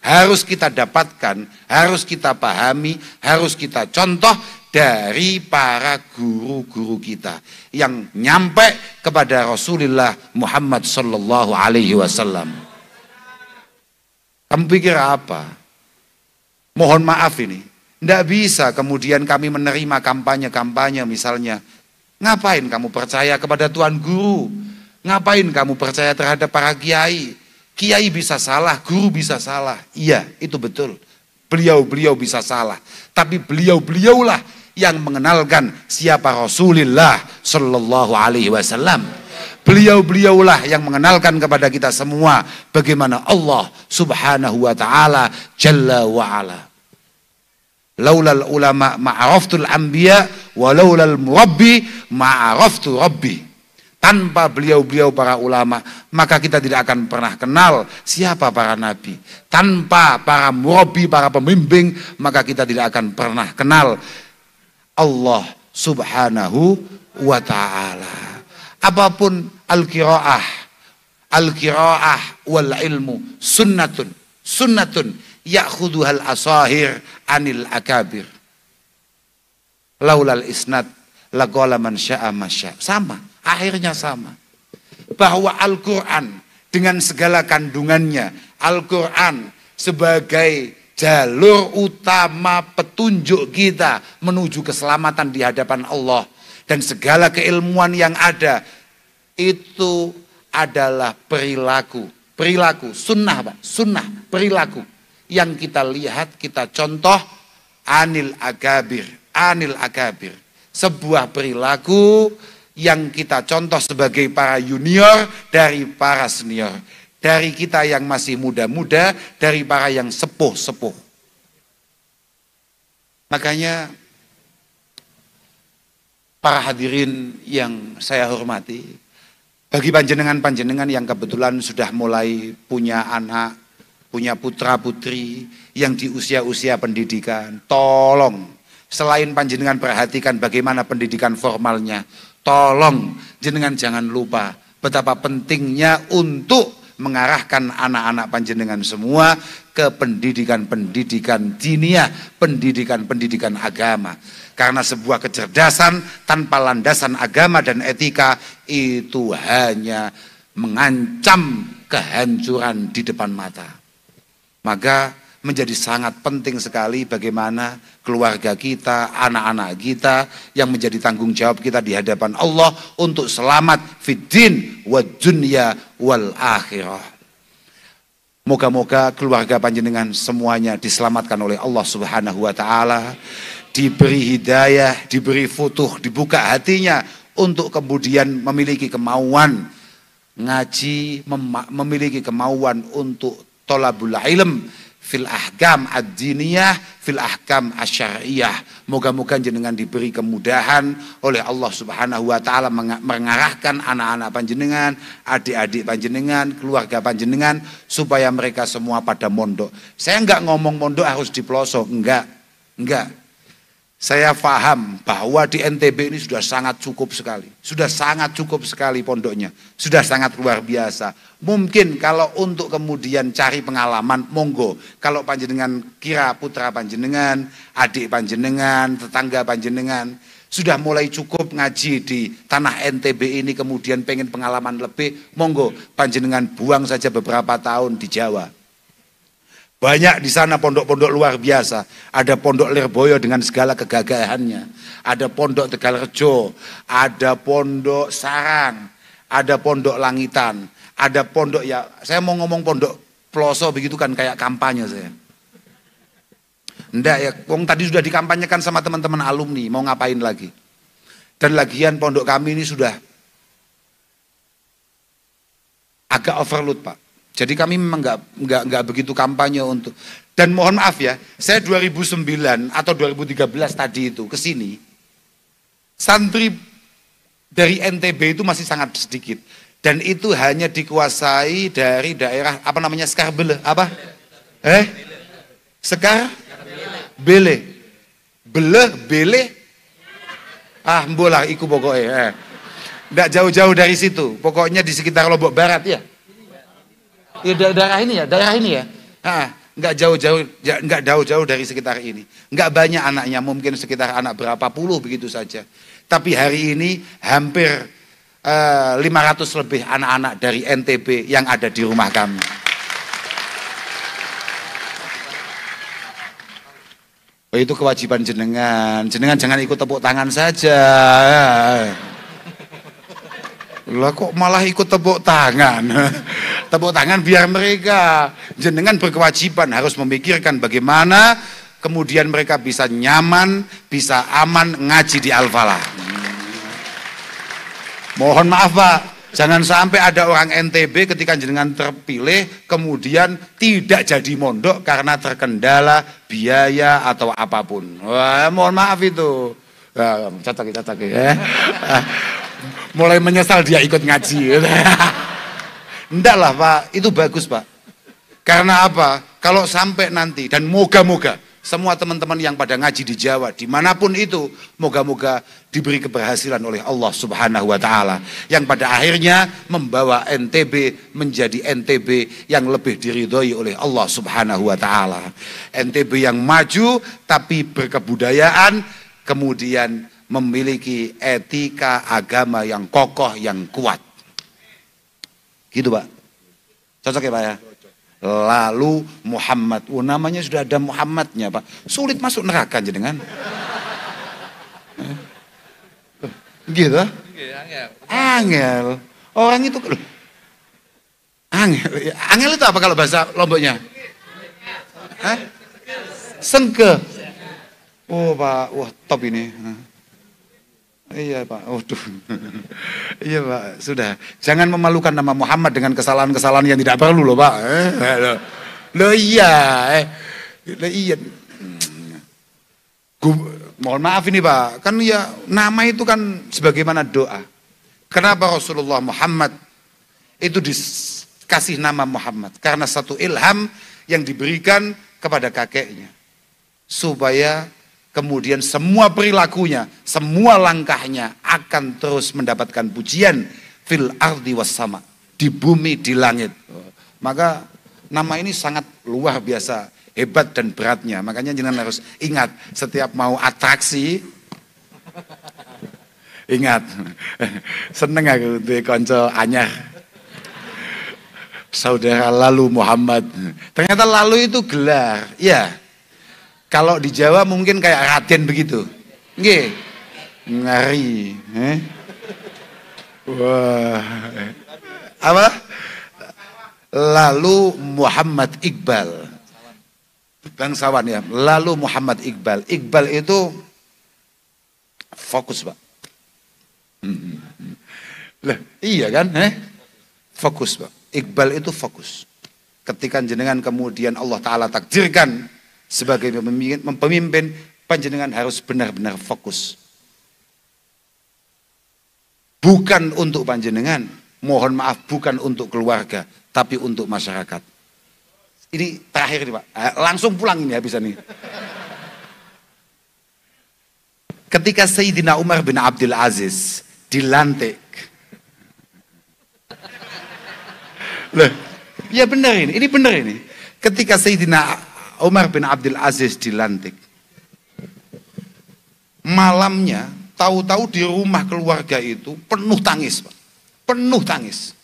harus kita dapatkan, harus kita pahami, harus kita contoh dari para guru-guru kita yang nyampe kepada Rasulullah Muhammad sallallahu alaihi wasallam. Kamu pikir apa? Mohon maaf ini, tidak bisa kemudian kami menerima kampanye-kampanye misalnya. Ngapain kamu percaya kepada Tuan Guru? Ngapain kamu percaya terhadap para kiai? Kiai bisa salah, guru bisa salah. Iya, itu betul. Beliau-beliau bisa salah. Tapi beliau-beliaulah yang mengenalkan siapa Rasulullah Sallallahu Alaihi Wasallam. Beliau-beliaulah yang mengenalkan kepada kita semua bagaimana Allah Subhanahu wa taala Jalla wa ala. Laulal ulama ma'araftul anbiya wa laulal murabbi ma'araftu rabbi. Tanpa beliau-beliau para ulama, maka kita tidak akan pernah kenal siapa para nabi. Tanpa para murabbi, para pembimbing, maka kita tidak akan pernah kenal Allah Subhanahu wa ta'ala. Apapun al-qiraah wal ilmu sunnatun ya'khudhuhal asahir anil akabir. Laulal isnad laqala man sya'a masya. Sama, akhirnya sama. Bahwa Al-Qur'an dengan segala kandungannya, Al-Qur'an sebagai jalur utama petunjuk kita menuju keselamatan di hadapan Allah, dan segala keilmuan yang ada itu adalah perilaku sunnah, Pak, sunnah perilaku yang kita lihat, kita contoh anil akabir, sebuah perilaku yang kita contoh sebagai para junior dari para senior, dari kita yang masih muda-muda, dari para yang sepuh-sepuh. Makanya para hadirin yang saya hormati, bagi panjenengan-panjenengan yang kebetulan sudah mulai punya anak, punya putra-putri yang di usia-usia pendidikan, tolong selain panjenengan perhatikan bagaimana pendidikan formalnya, tolong jenengan jangan lupa betapa pentingnya untuk mengarahkan anak-anak panjenengan semua ke pendidikan-pendidikan diniyah, pendidikan-pendidikan agama. Karena sebuah kecerdasan tanpa landasan agama dan etika itu hanya mengancam kehancuran di depan mata. Maka menjadi sangat penting sekali bagaimana keluarga kita, anak-anak kita yang menjadi tanggung jawab kita di hadapan Allah untuk selamat fiddin wa dunya wal akhirah. Moga-moga keluarga panjenengan semuanya diselamatkan oleh Allah Subhanahu wa taala, diberi hidayah, diberi futuh, dibuka hatinya untuk kemudian memiliki kemauan ngaji, memiliki kemauan untuk thalabul ilm fil ahkam ad-diniyah, fil ahkam asyariyah. Moga-moga jenengan diberi kemudahan oleh Allah Subhanahu wa taala mengarahkan anak-anak panjenengan, adik-adik panjenengan, keluarga panjenengan supaya mereka semua pada mondok. Saya enggak ngomong mondok harus di pelosok, enggak. Saya paham bahwa di NTB ini sudah sangat cukup sekali pondoknya, sudah sangat luar biasa. Mungkin kalau untuk kemudian cari pengalaman, monggo. Kalau panjenengan kira putra panjenengan, adik panjenengan, tetangga panjenengan sudah mulai cukup ngaji di tanah NTB ini, kemudian pengen pengalaman lebih, monggo panjenengan buang saja beberapa tahun di Jawa. Banyak di sana pondok-pondok luar biasa. Ada pondok Lirboyo dengan segala kegagahannya. Ada pondok Tegalrejo, ada pondok Sarang, ada pondok Langitan, ada pondok, ya saya mau ngomong pondok Ploso begitu kan kayak kampanye saya. Enggak ya, tadi sudah dikampanyekan sama teman-teman alumni, mau ngapain lagi. Dan lagian pondok kami ini sudah agak overload, Pak. Jadi kami memang nggak begitu kampanye untuk, dan mohon maaf ya, saya 2009 atau 2013 tadi itu ke sini, santri dari NTB itu masih sangat sedikit, dan itu hanya dikuasai dari daerah apa namanya Skarbele, apa? Bele, mbolah iku pokoknya, nggak jauh-jauh dari situ, pokoknya di sekitar Lombok Barat ya. Ya daerah ini ya. Nggak jauh-jauh dari sekitar ini. Nggak banyak anaknya, mungkin sekitar anak berapa puluh begitu saja. Tapi hari ini hampir 500 lebih anak-anak dari NTB yang ada di rumah kami. Oh, itu kewajiban jenengan. Jenengan jangan ikut tepuk tangan saja. Lah kok malah ikut tepuk tangan? Tepuk tangan biar mereka. Jenengan berkewajiban harus memikirkan bagaimana kemudian mereka bisa nyaman, bisa aman ngaji di Al-Falah. Mohon maaf Pak, jangan sampai ada orang NTB ketika jenengan terpilih kemudian tidak jadi mondok karena terkendala biaya atau apapun. Wah, mohon maaf itu. Catak ya. Mulai menyesal dia ikut ngaji. Enggak lah Pak, itu bagus Pak. Karena apa? Kalau sampai nanti, dan moga-moga semua teman-teman yang pada ngaji di Jawa, dimanapun itu, moga-moga diberi keberhasilan oleh Allah Subhanahu wa Ta'ala, yang pada akhirnya membawa NTB menjadi NTB yang lebih diridhoi oleh Allah Subhanahu wa Ta'ala. NTB yang maju tapi berkebudayaan, kemudian memiliki etika agama yang kokoh, yang kuat. Gitu Pak. Cocok ya Pak ya? Lalu Muhammad. Namanya sudah ada Muhammadnya Pak. Sulit masuk neraka jenengan. Gitu? Angel. Orang itu angel. Angel itu apa kalau bahasa Lomboknya? Sengke. Oh Pak, wah top ini. Iya Pak, waduh. Iya Pak, sudah. Jangan memalukan nama Muhammad dengan kesalahan-kesalahan yang tidak perlu loh Pak. Loh iya. Loh iya. Mohon maaf ini Pak, kan ya nama itu kan sebagaimana doa. Kenapa Rasulullah Muhammad itu dikasih nama Muhammad? Karena satu ilham yang diberikan kepada kakeknya. Supaya kemudian semua perilakunya, semua langkahnya akan terus mendapatkan pujian fil ardi was sama, di bumi, di langit. Maka nama ini sangat luar biasa, hebat dan beratnya. Makanya jangan harus ingat setiap mau atraksi, ingat, seneng aku tuh konco anyar. Saudara Lalu Muhammad. Ternyata Lalu itu gelar, ya. Kalau di Jawa mungkin kayak Raden begitu. Nggih. Ngari, Wah. Apa? Lalu Muhammad Iqbal. Bangsawan ya. Lalu Muhammad Iqbal. Iqbal itu fokus, Pak. Lah, iya kan? Fokus, Pak. Iqbal itu fokus. Ketika jenengan kemudian Allah Ta'ala takdirkan sebagai pemimpin, panjenengan harus benar-benar fokus. Bukan untuk panjenengan, mohon maaf, bukan untuk keluarga, tapi untuk masyarakat. Ini terakhir nih Pak, langsung pulang ini habisan ini. Ketika Sayyidina Umar bin Abdul Aziz dilantik. Loh, ya benar ini benar ini. Ketika Sayyidina Umar bin Abdul Aziz dilantik. Malamnya, tahu-tahu di rumah keluarga itu penuh tangis, Pak. Penuh tangis.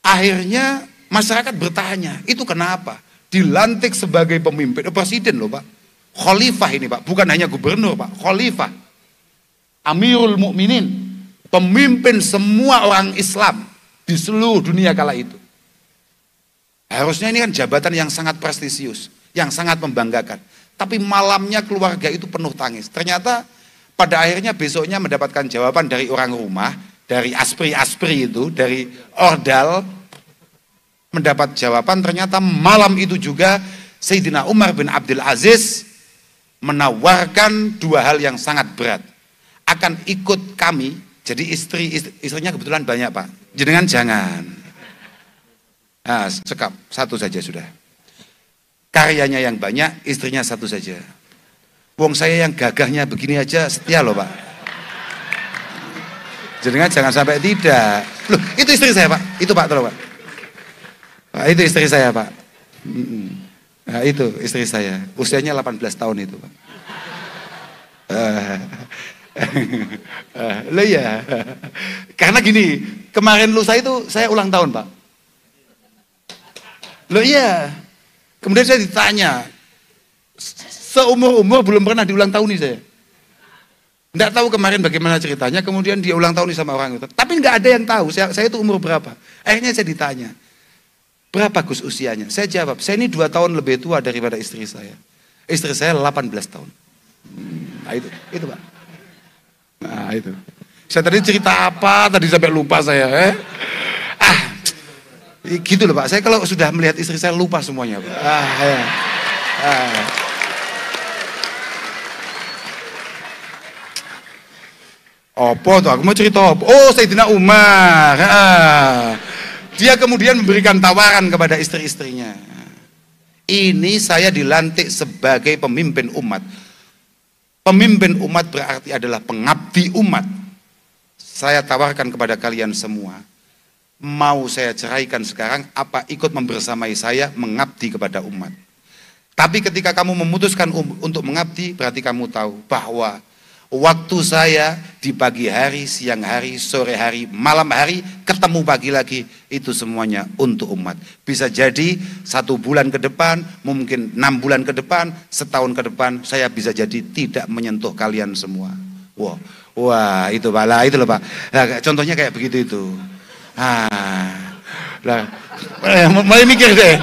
Akhirnya masyarakat bertanya, itu kenapa? Dilantik sebagai pemimpin, presiden loh Pak. Khalifah ini Pak, bukan hanya gubernur Pak, khalifah. Amirul Mukminin, pemimpin semua orang Islam di seluruh dunia kala itu. Harusnya ini kan jabatan yang sangat prestisius, yang sangat membanggakan. Tapi malamnya keluarga itu penuh tangis. Ternyata pada akhirnya besoknya mendapatkan jawaban dari orang rumah, dari aspri-aspri itu, dari ordal, mendapat jawaban ternyata malam itu juga Sayyidina Umar bin Abdul Aziz menawarkan dua hal yang sangat berat. Akan ikut kami, jadi istrinya kebetulan banyak Pak. Jenengan jangan. Nah, sekap, satu saja sudah. Karyanya yang banyak, istrinya satu saja. Wong saya yang gagahnya begini aja setia loh Pak. Jenengan jangan sampai tidak. Loh, itu istri saya Pak. Itu Pak, tolong Pak. Pak, itu istri saya Pak. Nah, itu istri saya. Usianya 18 tahun itu Pak. Loh ya. Karena gini, kemarin lusa itu saya ulang tahun Pak. Loh iya, kemudian saya ditanya, seumur-umur belum pernah diulang tahun nih saya. Nggak tahu kemarin bagaimana ceritanya, kemudian dia ulang tahun nih sama orang itu. Tapi nggak ada yang tahu, saya itu umur berapa. Akhirnya saya ditanya, berapa Gus usianya? Saya jawab, saya ini 2 tahun lebih tua daripada istri saya. Istri saya 18 tahun. Nah itu Pak. Nah itu. Saya tadi cerita apa, tadi sampai lupa saya. Gitu loh Pak, saya kalau sudah melihat istri saya lupa semuanya Pak. Ya. Apa tuh, aku mau cerita apa? Oh, Sayyidina Umar. Dia kemudian memberikan tawaran kepada istri-istrinya. Ini saya dilantik sebagai pemimpin umat. Pemimpin umat berarti adalah pengabdi umat. Saya tawarkan kepada kalian semua, mau saya ceraikan sekarang, apa ikut membersamai saya mengabdi kepada umat. Tapi ketika kamu memutuskan untuk mengabdi, berarti kamu tahu bahwa waktu saya di pagi hari, siang hari, sore hari, malam hari, ketemu pagi lagi, itu semuanya untuk umat. Bisa jadi 1 bulan ke depan, mungkin 6 bulan ke depan, setahun ke depan, saya bisa jadi tidak menyentuh kalian semua. Wah, itu Pak, lah itu loh Pak. Nah, contohnya kayak begitu itu. Mulai mikir deh,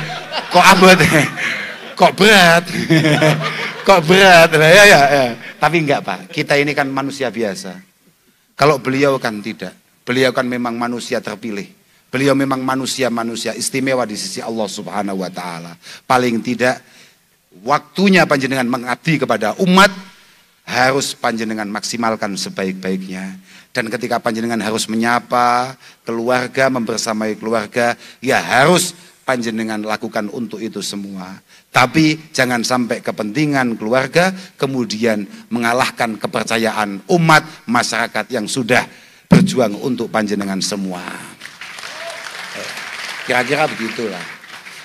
kok abot deh, kok berat, kok berat. Ya. Tapi enggak Pak, kita ini kan manusia biasa. Kalau beliau kan tidak, beliau kan memang manusia terpilih. Beliau memang manusia istimewa di sisi Allah Subhanahu Wa Taala. Paling tidak, waktunya panjenengan mengabdi kepada umat, harus panjenengan maksimalkan sebaik-baiknya. Dan ketika panjenengan harus menyapa keluarga, membersamai keluarga, ya harus panjenengan lakukan untuk itu semua. Tapi jangan sampai kepentingan keluarga kemudian mengalahkan kepercayaan umat, masyarakat yang sudah berjuang untuk panjenengan semua. Kira-kira begitulah.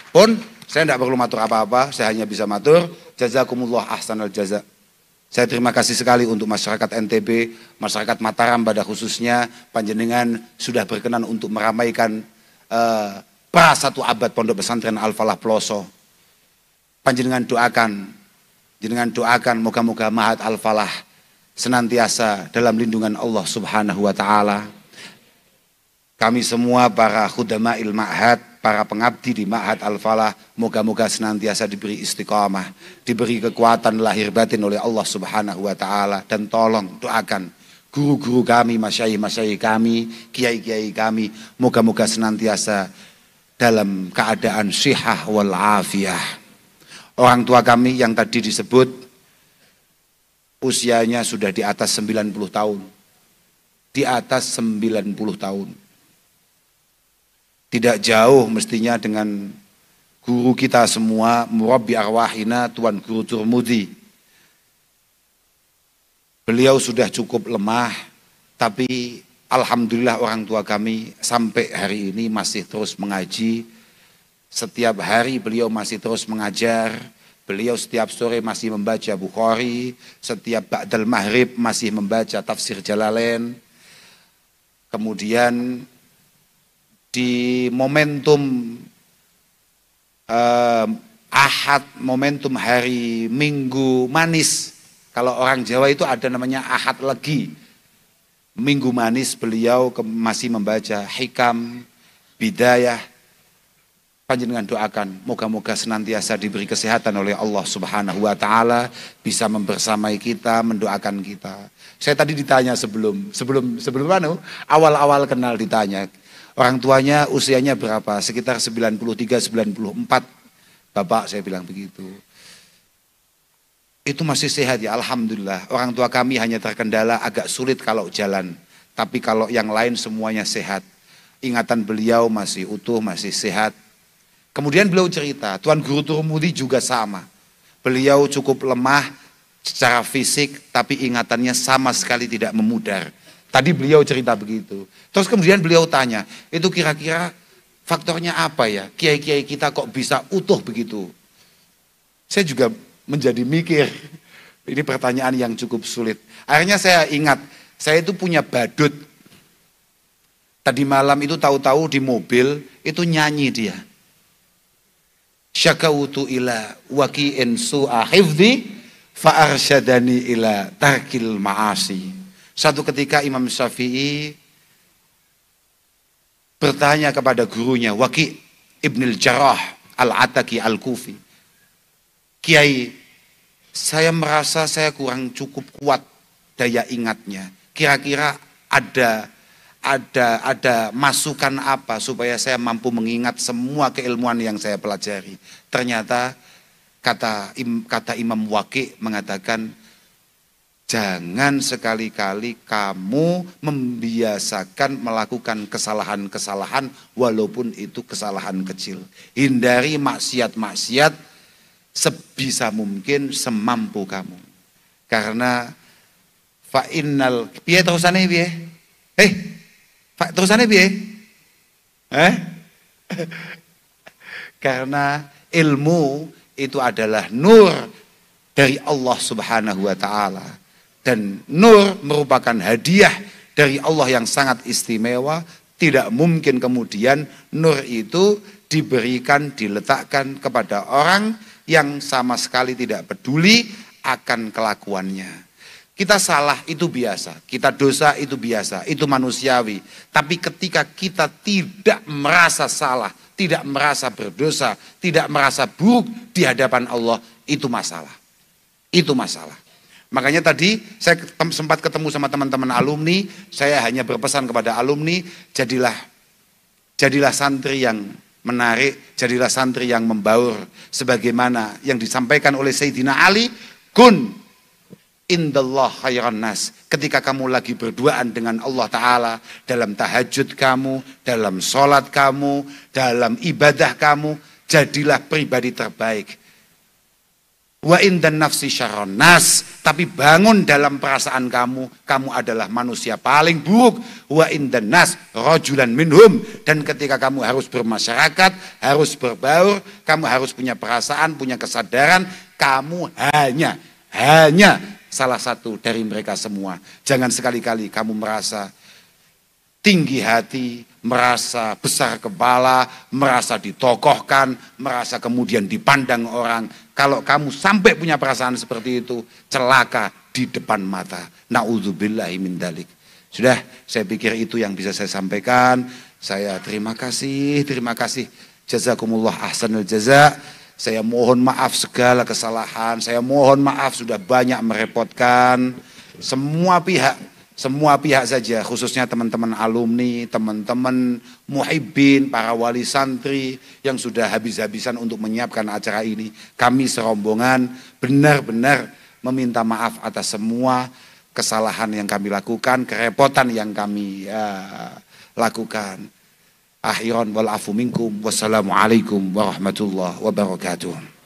Pun saya tidak perlu matur apa-apa, saya hanya bisa matur jazakumullah ahsanal jaza. Saya terima kasih sekali untuk masyarakat NTB, masyarakat Mataram pada khususnya, panjenengan sudah berkenan untuk meramaikan pra 1 abad Pondok Pesantren Al-Falah Ploso. Panjenengan doakan moga-moga Ma'had Al-Falah senantiasa dalam lindungan Allah Subhanahu Wa Taala. Kami semua para khudama'il Ma'had, para pengabdi di Ma'had Al-Falah, moga-moga senantiasa diberi istiqamah, diberi kekuatan lahir batin oleh Allah Subhanahu Wa Taala. Dan tolong doakan guru-guru kami, masyayikh kami, kiai-kiai kami, moga-moga senantiasa dalam keadaan syihah wal afiyah. Orang tua kami yang tadi disebut usianya sudah di atas 90 tahun. Di atas 90 tahun. Tidak jauh mestinya dengan guru kita semua, murabbi arwahina, Tuan Guru Turmudi. Beliau sudah cukup lemah, tapi alhamdulillah orang tua kami sampai hari ini masih terus mengaji. Setiap hari beliau masih terus mengajar. Beliau setiap sore masih membaca Bukhari, setiap ba'dal maghrib masih membaca tafsir Jalalain. Kemudian di momentum Ahad, momentum hari Minggu manis, kalau orang Jawa itu ada namanya Ahad Legi. Minggu manis beliau masih membaca hikam, bidayah. Panjenengan doakan, moga-moga senantiasa diberi kesehatan oleh Allah Subhanahu Wa Taala, bisa membersamai kita, mendoakan kita. Saya tadi ditanya sebelum awal-awal kenal ditanya, orang tuanya usianya berapa? Sekitar 93-94. Bapak, saya bilang begitu. Itu masih sehat ya, alhamdulillah. Orang tua kami hanya terkendala agak sulit kalau jalan, tapi kalau yang lain semuanya sehat. Ingatan beliau masih utuh, masih sehat. Kemudian beliau cerita, Tuan Guru Turmudi juga sama. Beliau cukup lemah secara fisik, tapi ingatannya sama sekali tidak memudar. Tadi beliau cerita begitu. Terus kemudian beliau tanya, itu kira-kira faktornya apa ya? Kiai-kiai kita kok bisa utuh begitu? Saya juga menjadi mikir, ini pertanyaan yang cukup sulit. Akhirnya saya ingat, saya itu punya badut. Tadi malam itu tahu-tahu di mobil, itu nyanyi dia. Syakawtu ila waki'in su'a hifdhi fa'arsyadani ila tarkil ma'asi. Satu ketika Imam Syafi'i bertanya kepada gurunya Waki' Ibnul Jarrah Al-Ataki Al-Kufi, Kiai, saya merasa saya kurang cukup kuat daya ingatnya. Kira-kira ada masukan apa supaya saya mampu mengingat semua keilmuan yang saya pelajari. Ternyata kata Imam Waqi mengatakan, jangan sekali-kali kamu membiasakan melakukan kesalahan-kesalahan walaupun itu kesalahan kecil. Hindari maksiat-maksiat sebisa mungkin semampu kamu. Karena fa'innal piye terusane piye? Terusane piye? Karena ilmu itu adalah nur dari Allah Subhanahu wa taala. Dan nur merupakan hadiah dari Allah yang sangat istimewa. Tidak mungkin kemudian nur itu diberikan, diletakkan kepada orang yang sama sekali tidak peduli akan kelakuannya. Kita salah itu biasa, kita dosa itu biasa, itu manusiawi. Tapi ketika kita tidak merasa salah, tidak merasa berdosa, tidak merasa buruk di hadapan Allah, itu masalah. Itu masalah. Makanya tadi saya sempat ketemu sama teman-teman alumni, saya hanya berpesan kepada alumni, jadilah santri yang menarik, jadilah santri yang membaur. Sebagaimana yang disampaikan oleh Sayyidina Ali, kun indallah khairan nas. Ketika kamu lagi berduaan dengan Allah Ta'ala, dalam tahajud kamu, dalam sholat kamu, dalam ibadah kamu, jadilah pribadi terbaik. Wa indan nafsi syarron nas, tapi bangun dalam perasaan kamu adalah manusia paling buruk. Wa indan nas rajulan minhum, dan ketika kamu harus bermasyarakat, harus berbaur, kamu harus punya perasaan, punya kesadaran, kamu hanya salah satu dari mereka semua. Jangan sekali-kali kamu merasa tinggi hati, merasa besar kepala, merasa ditokohkan, merasa kemudian dipandang orang. Kalau kamu sampai punya perasaan seperti itu, celaka di depan mata. Na'udzubillahi min dzalik. Sudah, saya pikir itu yang bisa saya sampaikan. Saya terima kasih. Jazakumullah ahsanul jaza. Saya mohon maaf segala kesalahan. Saya mohon maaf sudah banyak merepotkan semua pihak saja, khususnya teman-teman alumni, teman-teman muhibbin, para wali santri yang sudah habis-habisan untuk menyiapkan acara ini. Kami serombongan benar-benar meminta maaf atas semua kesalahan yang kami lakukan, kerepotan yang kami lakukan. Akhiran wal afu minkum. Wassalamualaikum warahmatullahi wabarakatuh.